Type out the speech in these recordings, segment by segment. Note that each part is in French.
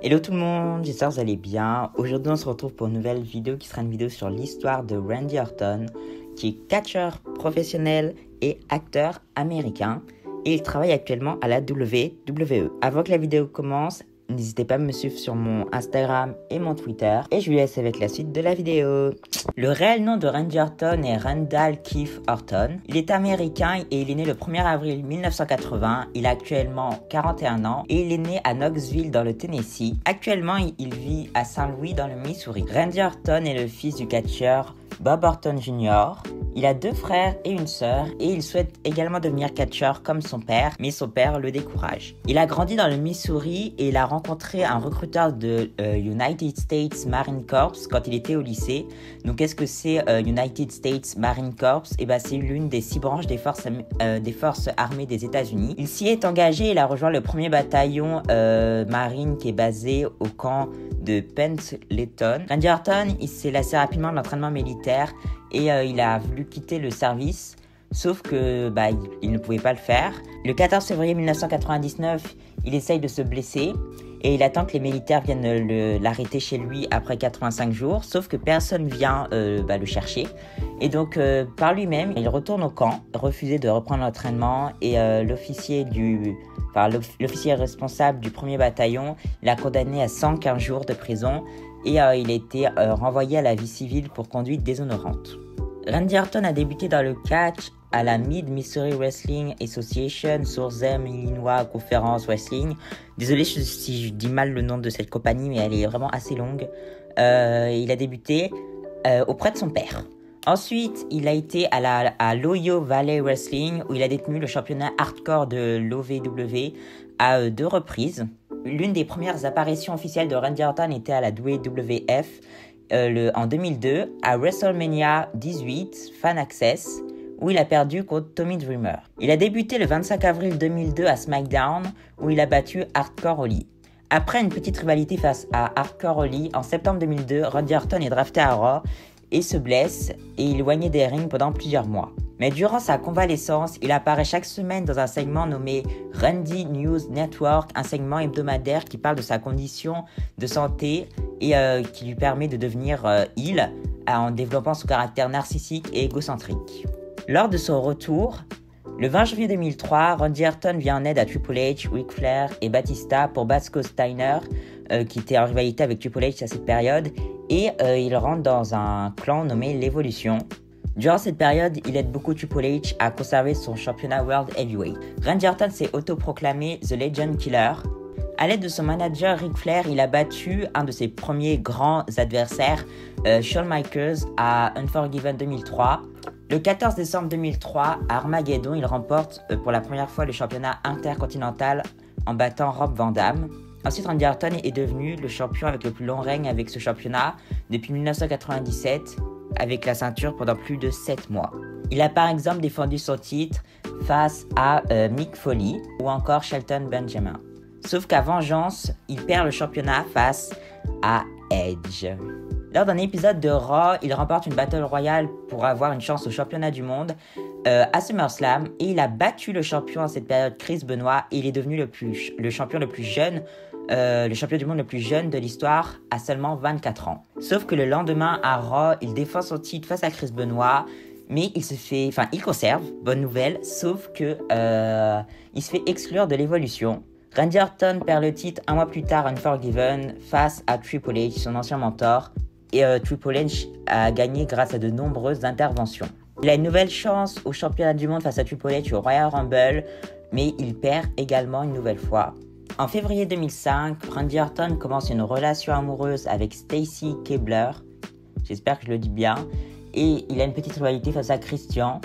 Hello tout le monde, j'espère que vous allez bien. Aujourd'hui on se retrouve pour une nouvelle vidéo qui sera une vidéo sur l'histoire de Randy Orton, qui est catcheur professionnel et acteur américain et il travaille actuellement à la WWE. Avant que la vidéo commence, n'hésitez pas à me suivre sur mon Instagram et mon Twitter et je vous laisse avec la suite de la vidéo. Le réel nom de Randy Orton est Randall Keith Orton. Il est américain et il est né le 1er avril 1980. Il a actuellement 41 ans et il est né à Knoxville dans le Tennessee. Actuellement, il vit à Saint-Louis dans le Missouri. Randy Orton est le fils du catcheur Bob Orton Jr. Il a 2 frères et une sœur et il souhaite également devenir catcheur comme son père, mais son père le décourage. Il a grandi dans le Missouri et il a rencontré un recruteur de United States Marine Corps quand il était au lycée. Donc qu'est-ce que c'est United States Marine Corps? C'est l'une des 6 branches des forces armées des États-Unis. Il s'y est engagé, il a rejoint le 1er bataillon marine qui est basé au camp de Pendleton. Randy Orton, il s'est lassé rapidement de l'entraînement militaire et il a voulu quitter le service, sauf que il ne pouvait pas le faire. Le 14 février 1999, il essaye de se blesser et il attend que les militaires viennent l'arrêter chez lui après 85 jours, sauf que personne vient le chercher. Et donc, par lui-même, il retourne au camp, refusé de reprendre l'entraînement et l'officier responsable du 1er bataillon l'a condamné à 115 jours de prison et il a été renvoyé à la vie civile pour conduite déshonorante. Randy Orton a débuté dans le catch à la Mid-Missouri Wrestling Association, Sursem, Illinois Conference Wrestling. Désolé si je dis mal le nom de cette compagnie, mais elle est vraiment assez longue. Il a débuté auprès de son père. Ensuite, il a été à l'Ohio Valley Wrestling, où il a détenu le championnat hardcore de l'OVW à 2 reprises. L'une des premières apparitions officielles de Randy Orton était à la WWF en 2002, à WrestleMania 18 Fan Access, où il a perdu contre Tommy Dreamer. Il a débuté le 25 avril 2002 à SmackDown, où il a battu Hardcore Holly. Après une petite rivalité face à Hardcore Holly, en septembre 2002, Randy Orton est drafté à Raw et se blesse et il est éloigné des rings pendant plusieurs mois. Mais durant sa convalescence, il apparaît chaque semaine dans un segment nommé Randy News Network, un segment hebdomadaire qui parle de sa condition de santé et qui lui permet de devenir heel en développant son caractère narcissique et égocentrique. Lors de son retour, le 20 janvier 2003, Randy Orton vient en aide à Triple H, Ric Flair et Batista pour Basco Steiner, qui était en rivalité avec Triple H à cette période, et il rentre dans un clan nommé l'Evolution. Durant cette période, il aide beaucoup Triple H à conserver son championnat World Heavyweight. Randy Orton s'est autoproclamé The Legend Killer. À l'aide de son manager Ric Flair, il a battu un de ses premiers grands adversaires, Shawn Michaels, à Unforgiven 2003. Le 14 décembre 2003, à Armageddon, il remporte pour la première fois le championnat intercontinental en battant Rob Van Dam. Ensuite, Randy Orton est devenu le champion avec le plus long règne avec ce championnat depuis 1997, avec la ceinture pendant plus de 7 mois. Il a par exemple défendu son titre face à Mick Foley ou encore Shelton Benjamin. Sauf qu'à vengeance, il perd le championnat face à Edge. Lors d'un épisode de Raw, il remporte une Battle Royale pour avoir une chance au championnat du monde à SummerSlam et il a battu le champion à cette période, Chris Benoit, et il est devenu le champion du monde le plus jeune de l'histoire à seulement 24 ans. Sauf que le lendemain à Raw, il défend son titre face à Chris Benoit, mais il conserve, bonne nouvelle, sauf que il se fait exclure de l'Evolution. Randy Orton perd le titre un mois plus tard à Unforgiven face à Triple H, son ancien mentor, et Triple H a gagné grâce à de nombreuses interventions. Il a une nouvelle chance au championnat du monde face à Triple H au Royal Rumble, mais il perd également une nouvelle fois. En février 2005, Randy Orton commence une relation amoureuse avec Stacy Keibler, j'espère que je le dis bien, et il a une petite rivalité face à Christian.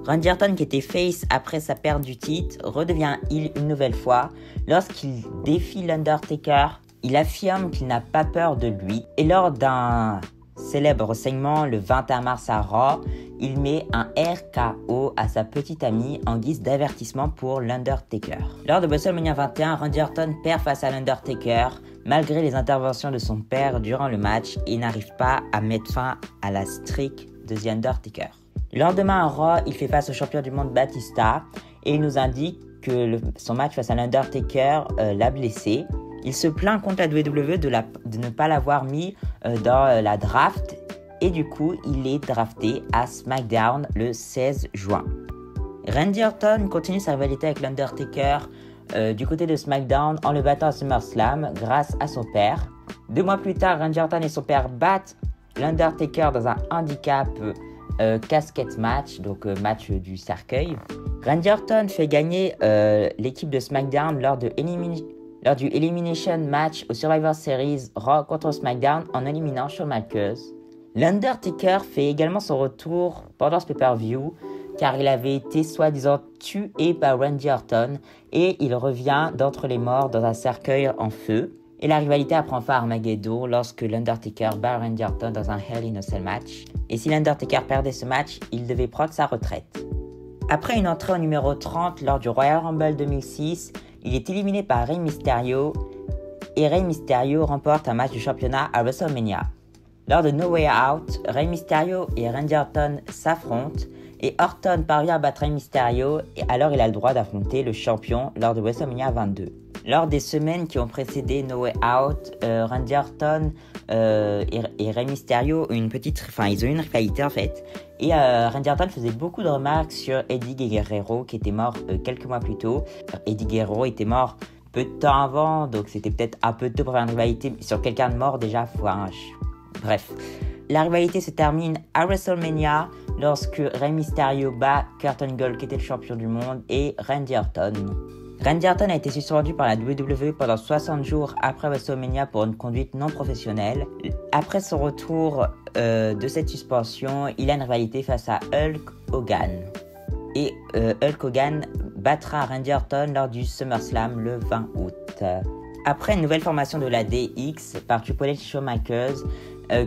Randy Orton, qui était face après sa perte du titre, redevient heel une nouvelle fois. Lorsqu'il défie l'Undertaker, il affirme qu'il n'a pas peur de lui. Et lors d'un célèbre segment le 21 mars à Raw, il met un RKO à sa petite amie en guise d'avertissement pour l'Undertaker. Lors de WrestleMania 21, Randy Orton perd face à l'Undertaker, malgré les interventions de son père durant le match, et n'arrive pas à mettre fin à la streak de The Undertaker. Le lendemain à Raw, il fait face au champion du monde Batista et il nous indique que son match face à l'Undertaker l'a blessé. Il se plaint contre la WWE de ne pas l'avoir mis dans la draft et du coup, il est drafté à SmackDown le 16 juin. Randy Orton continue sa rivalité avec l'Undertaker du côté de SmackDown en le battant à SummerSlam grâce à son père. 2 mois plus tard, Randy Orton et son père battent l'Undertaker dans un handicap casquette match, donc match du cercueil. Randy Orton fait gagner l'équipe de SmackDown lors du Elimination Match au Survivor Series Raw contre SmackDown en éliminant Shawn Michaels. L'Undertaker fait également son retour pendant ce pay-per-view car il avait été soi-disant tué par Randy Orton et il revient d'entre les morts dans un cercueil en feu. Et la rivalité apprend fin à Armageddon lorsque l'Undertaker bat Randy Orton dans un Hell in a Cell match. Et si l'Undertaker perdait ce match, il devait prendre sa retraite. Après une entrée au numéro 30 lors du Royal Rumble 2006, il est éliminé par Rey Mysterio et Rey Mysterio remporte un match de championnat à WrestleMania. Lors de No Way Out, Rey Mysterio et Randy Orton s'affrontent et Orton parvient à battre Rey Mysterio et alors il a le droit d'affronter le champion lors de WrestleMania 22. Lors des semaines qui ont précédé No Way Out, Randy Orton et Rey Mysterio ont ils ont eu une rivalité en fait. Et Randy Orton faisait beaucoup de remarques sur Eddie Guerrero qui était mort quelques mois plus tôt. Eddie Guerrero était mort peu de temps avant, donc c'était peut-être un peu tôt pour faire une rivalité sur quelqu'un de mort déjà. Bref, la rivalité se termine à WrestleMania lorsque Rey Mysterio bat Kurt Angle qui était le champion du monde et Randy Orton. Randy Orton a été suspendu par la WWE pendant 60 jours après WrestleMania pour une conduite non professionnelle. Après son retour de cette suspension, il a une rivalité face à Hulk Hogan. Et Hulk Hogan battra Randy Orton lors du SummerSlam le 20 août. Après une nouvelle formation de la DX par Triple H et Shawn Michaels,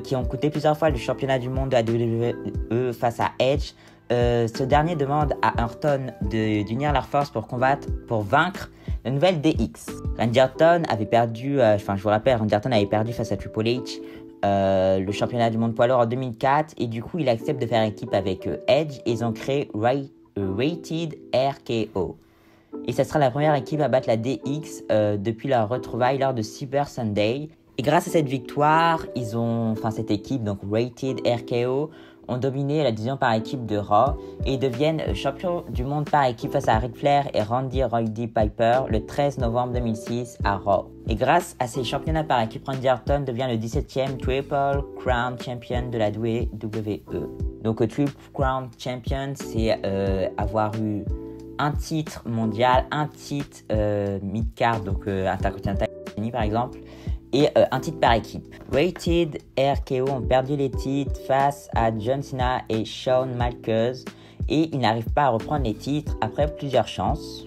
qui ont coûté plusieurs fois le championnat du monde de la WWE face à Edge, ce dernier demande à Orton d'unir leurs forces pour vaincre la nouvelle DX. Randy Orton avait perdu, Randy Orton avait perdu face à Triple H le championnat du monde poids lourd en 2004 et du coup il accepte de faire équipe avec Edge et ils ont créé Rated RKO. Et ça sera la première équipe à battre la DX depuis leur retrouvaille lors de Cyber Sunday. Et grâce à cette victoire, cette équipe, donc Rated RKO, ont dominé la division par équipe de Raw et deviennent champions du monde par équipe face à Ric Flair et Randy Roddy Piper le 13 novembre 2006 à Raw. Et grâce à ces championnats par équipe, Randy Orton devient le 17e Triple Crown Champion de la WWE. Donc Triple Crown Champion, c'est avoir eu un titre mondial, un titre mid-card, donc Intercontinental par exemple, et un titre par équipe. Rated RKO ont perdu les titres face à John Cena et Shawn Michaels et ils n'arrivent pas à reprendre les titres après plusieurs chances.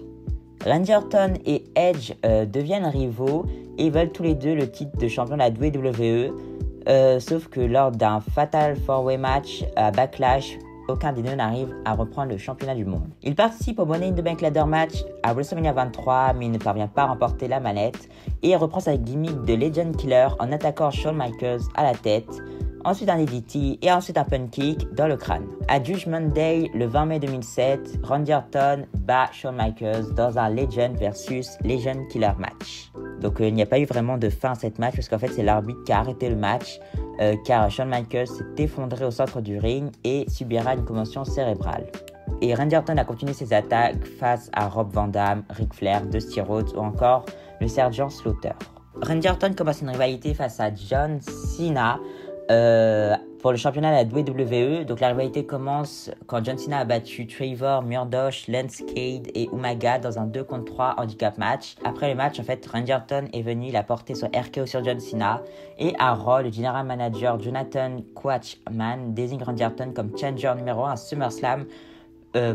Randy Orton et Edge deviennent rivaux et veulent tous les deux le titre de champion de la WWE, sauf que lors d'un Fatal 4-Way match à Backlash, aucun des deux n'arrive à reprendre le championnat du monde. Il participe au Money in the Bank Ladder Match à WrestleMania 23, mais il ne parvient pas à remporter la manette et reprend sa gimmick de Legend Killer en attaquant Shawn Michaels à la tête, ensuite un DDT et ensuite un punt kick dans le crâne. À Judgment Day, le 20 mai 2007, Randy Orton bat Shawn Michaels dans un Legend versus Legend Killer match. Donc il n'y a pas eu vraiment de fin à cette match parce qu'en fait c'est l'arbitre qui a arrêté le match car Shawn Michaels s'est effondré au centre du ring et subira une commotion cérébrale. Et Randy Orton a continué ses attaques face à Rob Van Dam, Ric Flair, Dusty Rhodes ou encore le sergent Slaughter. Randy Orton commence une rivalité face à John Cena pour le championnat de la WWE. Donc la rivalité commence quand John Cena a battu Trevor Murdoch, Lance Cade et Umaga dans un 2 contre 3 handicap match. Après le match, en fait, Randy Orton est venu, il a porté son RKO sur John Cena et à Raw, le general manager Jonathan Coachman désigne Randy Orton comme challenger numéro 1 à SummerSlam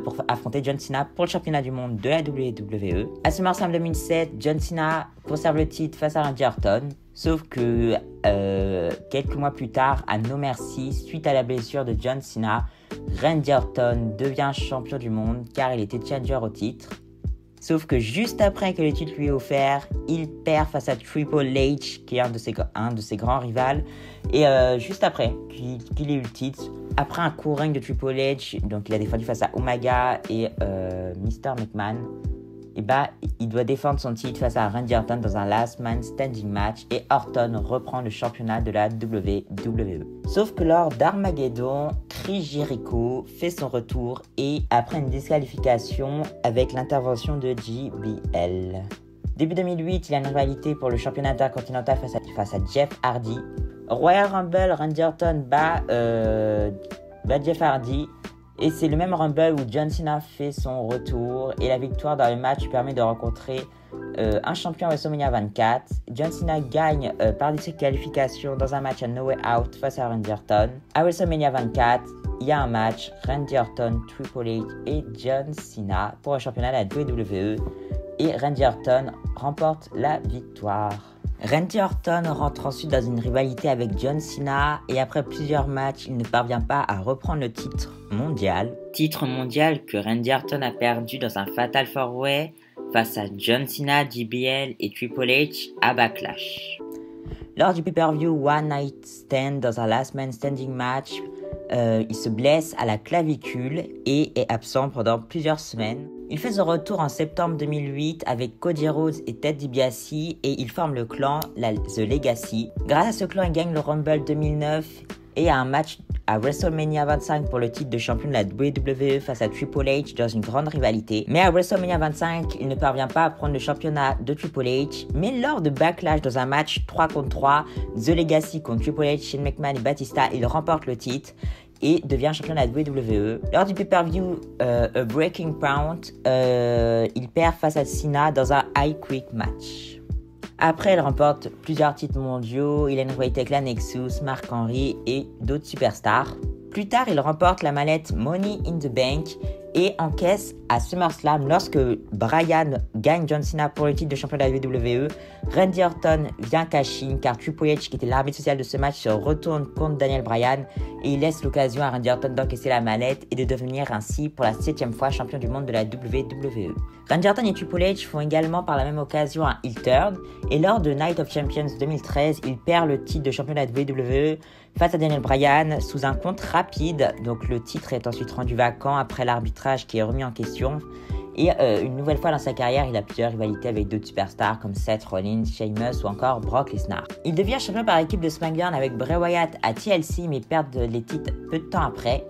pour affronter John Cena pour le championnat du monde de la WWE. À SummerSlam 2007, John Cena conserve le titre face à Randy Orton. Sauf que quelques mois plus tard, à No Mercy, suite à la blessure de John Cena, Randy Orton devient champion du monde car il était challenger au titre. Sauf que juste après que le titre lui est offert, il perd face à Triple H, qui est un de ses grands rivaux. Et juste après qu'il ait eu le titre, après un court règne de Triple H, donc il a défendu face à Umaga et Mr. McMahon. il doit défendre son titre face à Randy Orton dans un last man standing match et Orton reprend le championnat de la WWE. Sauf que lors d'Armageddon, Chris Jericho fait son retour et après une disqualification avec l'intervention de JBL. Début 2008, il y a une rivalité pour le championnat intercontinental face à Jeff Hardy. Royal Rumble, Randy Orton bat Jeff Hardy. Et c'est le même Rumble où John Cena fait son retour. Et la victoire dans le match permet de rencontrer un champion à WrestleMania 24. John Cena gagne par disqualification dans un match à No Way Out face à Randy Orton. À WrestleMania 24, il y a un match Randy Orton, Triple H et John Cena pour le championnat de la WWE. Et Randy Orton remporte la victoire. Randy Orton rentre ensuite dans une rivalité avec John Cena et après plusieurs matchs, il ne parvient pas à reprendre le titre mondial. Titre mondial que Randy Orton a perdu dans un Fatal 4-Way face à John Cena, JBL et Triple H à Backlash. Lors du pay-per-view One Night Stand dans un Last Man Standing match, il se blesse à la clavicule et est absent pendant plusieurs semaines. Il fait son retour en septembre 2008 avec Cody Rhodes et Ted DiBiase et il forme le clan The Legacy. Grâce à ce clan, il gagne le Rumble 2009 et a un match à WrestleMania 25 pour le titre de champion de la WWE face à Triple H dans une grande rivalité. Mais à WrestleMania 25, il ne parvient pas à prendre le championnat de Triple H. Mais lors de Backlash dans un match 3 contre 3, The Legacy contre Triple H, Shane McMahon et Batista, il remporte le titre et devient champion de la WWE. Lors du pay-per-view A Breaking Point, il perd face à Cena dans un High Quick match. Après, il remporte plusieurs titres mondiaux, il a une rivalité avec la Nexus, Mark Henry et d'autres superstars. Plus tard, il remporte la mallette Money in the Bank et encaisse à SummerSlam lorsque Bryan gagne John Cena pour le titre de champion de la WWE. Randy Orton vient cash-in car Triple H, qui était l'arbitre social de ce match, se retourne contre Daniel Bryan et il laisse l'occasion à Randy Orton d'encaisser la mallette et de devenir ainsi pour la 7e fois champion du monde de la WWE. Randy Orton et Triple H font également par la même occasion un heel turn et lors de Night of Champions 2013, il perd le titre de champion de la WWE face à Daniel Bryan sous un compte rapide. Donc le titre est ensuite rendu vacant après l'arbitrage qui est remis en question. Et une nouvelle fois dans sa carrière, il a plusieurs rivalités avec d'autres superstars comme Seth Rollins, Sheamus ou encore Brock Lesnar. Il devient champion par équipe de SmackDown avec Bray Wyatt à TLC mais perd les titres peu de temps après.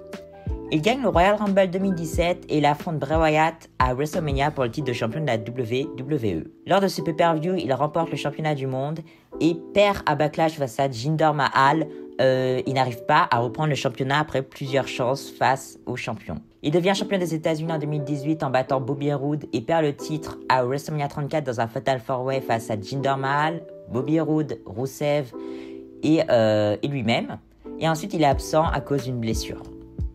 Il gagne le Royal Rumble 2017 et il affronte Bray Wyatt à WrestleMania pour le titre de champion de la WWE. Lors de ce pay-per-view, il remporte le championnat du monde et perd à Backlash face à Jinder Mahal. Il n'arrive pas à reprendre le championnat après plusieurs chances face au champion. Il devient champion des États-Unis en 2018 en battant Bobby Roode et perd le titre à WrestleMania 34 dans un Fatal 4-Way face à Jinder Mahal, Bobby Roode, Rusev et lui-même. Et ensuite, il est absent à cause d'une blessure.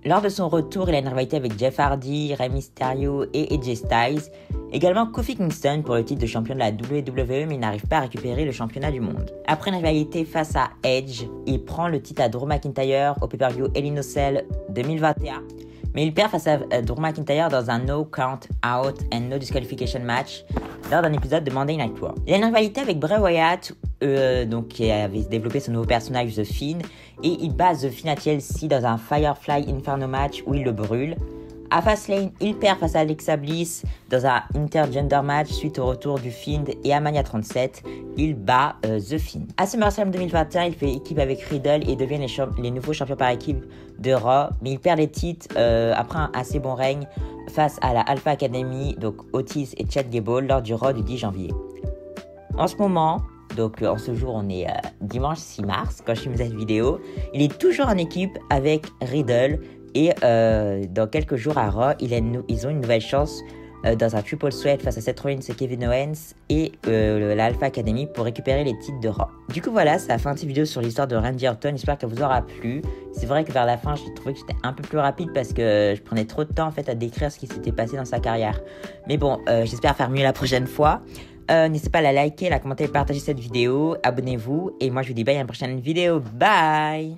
Lors de son retour, il a une rivalité avec Jeff Hardy, Rey Mysterio et AJ Styles. Également Kofi Kingston pour le titre de champion de la WWE, mais il n'arrive pas à récupérer le championnat du monde. Après une rivalité face à Edge, il prend le titre à Drew McIntyre au pay-per-view Hell in a Cell 2021. Mais il perd face à Drew McIntyre dans un No Count Out and No Disqualification match lors d'un épisode de Monday Night Raw. Il a une rivalité avec Bray Wyatt, qui avait développé son nouveau personnage The Fiend, et il bat The Fiend à TLC dans un Firefly Inferno match où il le brûle. À Fastlane, il perd face à Alexa Bliss dans un intergender match suite au retour du Fiend et à Mania 37, il bat The Fiend. À SummerSlam 2021, il fait équipe avec Riddle et devient les nouveaux champions par équipe de Raw, mais il perd les titres après un assez bon règne face à la Alpha Academy, donc Otis et Chad Gable lors du Raw du 10 janvier. En ce moment, donc en ce jour on est dimanche 6 mars quand je filme cette vidéo, il est toujours en équipe avec Riddle. Et dans quelques jours à Raw, ils ont une nouvelle chance dans un triple threat face à Seth Rollins et Kevin Owens et l'Alpha Academy pour récupérer les titres de Raw. Du coup voilà, c'est la fin de cette vidéo sur l'histoire de Randy Orton. J'espère qu'elle vous aura plu. C'est vrai que vers la fin, j'ai trouvé que j'étais un peu plus rapide parce que je prenais trop de temps en fait à décrire ce qui s'était passé dans sa carrière. Mais bon, j'espère faire mieux la prochaine fois. N'hésitez pas à la liker, à commenter et partager cette vidéo. Abonnez-vous et moi je vous dis bye à la prochaine vidéo. Bye!